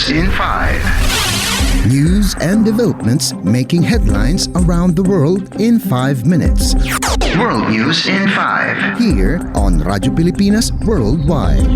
News in 5. News and developments making headlines around the world in 5 minutes. World News in 5. Here on Radyo Pilipinas Worldwide.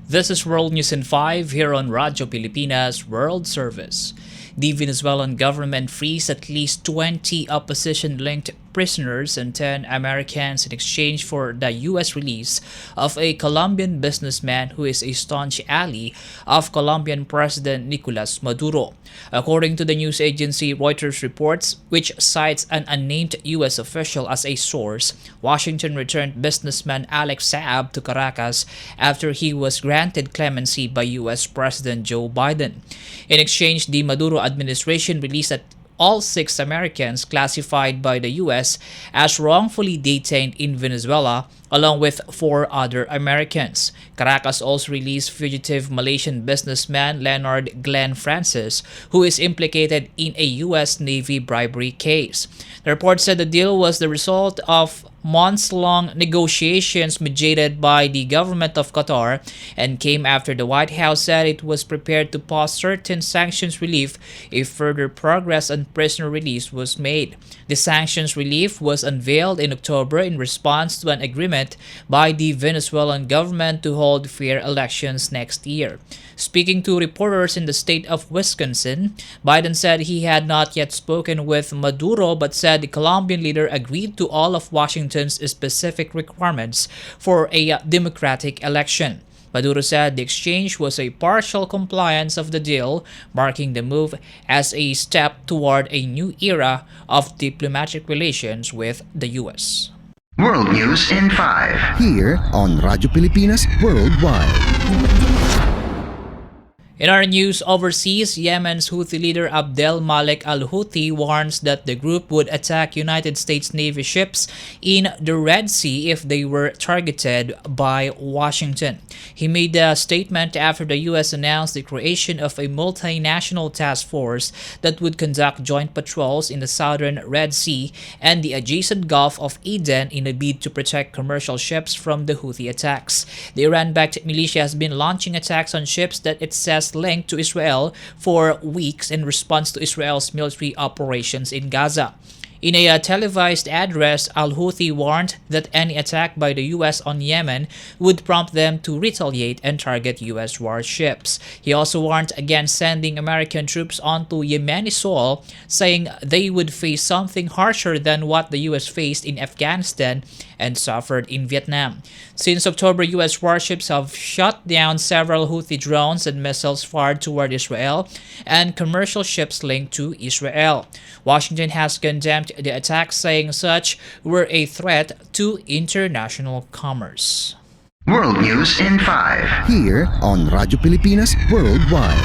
This is World News in 5 here on Radyo Pilipinas World Service. The Venezuelan government frees at least 20 opposition-linked prisoners and 10 Americans in exchange for the U.S. release of a Colombian businessman who is a staunch ally of Colombian President Nicolas Maduro. According to the news agency Reuters reports, which cites an unnamed U.S. official as a source, Washington returned businessman Alex Saab to Caracas after he was granted clemency by U.S. President Joe Biden. In exchange, the Maduro administration released all 6 Americans classified by the U.S. as wrongfully detained in Venezuela, along with 4 other Americans. Caracas also released fugitive Malaysian businessman Leonard Glenn Francis, who is implicated in a U.S. Navy bribery case. The report said the deal was the result of months-long negotiations mediated by the government of Qatar and came after the White House said it was prepared to pause certain sanctions relief if further progress on prisoner release was made. The sanctions relief was unveiled in October in response to an agreement by the Venezuelan government to hold fair elections next year. Speaking to reporters in the state of Wisconsin, Biden said he had not yet spoken with Maduro but said the Colombian leader agreed to all of Washington's specific requirements for a democratic election. Maduro said the exchange was a partial compliance of the deal, marking the move as a step toward a new era of diplomatic relations with the U.S. World News in 5. Here on Radyo Pilipinas Worldwide. In our news overseas, Yemen's Houthi leader Abdel Malek al-Houthi warns that the group would attack United States Navy ships in the Red Sea if they were targeted by Washington. He made the statement after the U.S. announced the creation of a multinational task force that would conduct joint patrols in the southern Red Sea and the adjacent Gulf of Aden in a bid to protect commercial ships from the Houthi attacks. The Iran-backed militia has been launching attacks on ships that it says linked to Israel for weeks in response to Israel's military operations in Gaza. In a televised address, al-Houthi warned that any attack by the U.S. on Yemen would prompt them to retaliate and target U.S. warships. He also warned against sending American troops onto Yemeni soil, saying they would face something harsher than what the U.S. faced in Afghanistan and suffered in Vietnam. Since October, U.S. warships have shot down several Houthi drones and missiles fired toward Israel and commercial ships linked to Israel. Washington has condemned the attacks, saying such were a threat to international commerce. World News in 5. Here on Radyo Pilipinas Worldwide.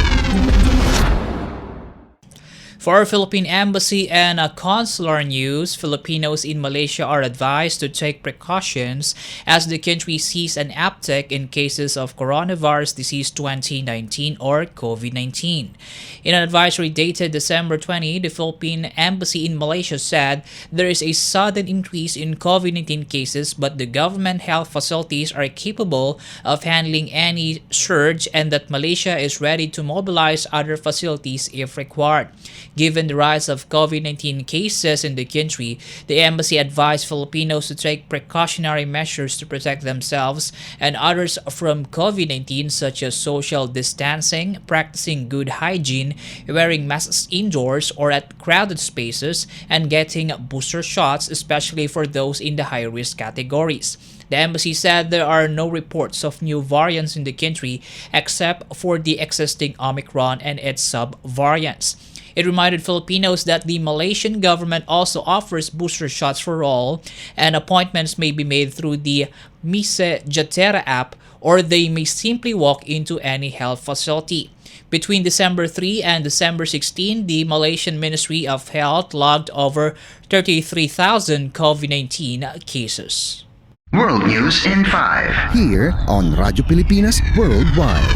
For our Philippine Embassy and consular news, Filipinos in Malaysia are advised to take precautions as the country sees an uptick in cases of coronavirus disease 2019 or COVID-19. In an advisory dated December 20, the Philippine Embassy in Malaysia said there is a sudden increase in COVID-19 cases, but the government health facilities are capable of handling any surge and that Malaysia is ready to mobilize other facilities if required. Given the rise of COVID-19 cases in the country, the embassy advised Filipinos to take precautionary measures to protect themselves and others from COVID-19, such as social distancing, practicing good hygiene, wearing masks indoors or at crowded spaces, and getting booster shots, especially for those in the high-risk categories. The embassy said there are no reports of new variants in the country except for the existing Omicron and its sub-variants. It reminded Filipinos that the Malaysian government also offers booster shots for all, and appointments may be made through the Mise Jatera app, or they may simply walk into any health facility. Between December 3 and December 16, the Malaysian Ministry of Health logged over 33,000 COVID-19 cases. World News in 5. Here on Radyo Pilipinas Worldwide.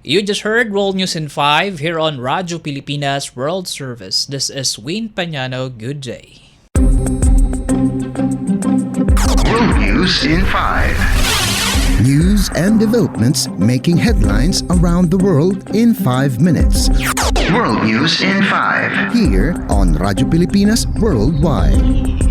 You just heard World News in 5 here on Radyo Pilipinas World Service. This is Peñano. Good day. World News in 5. News and developments making headlines around the world in 5 minutes. World News in 5. Here on Radyo Pilipinas Worldwide.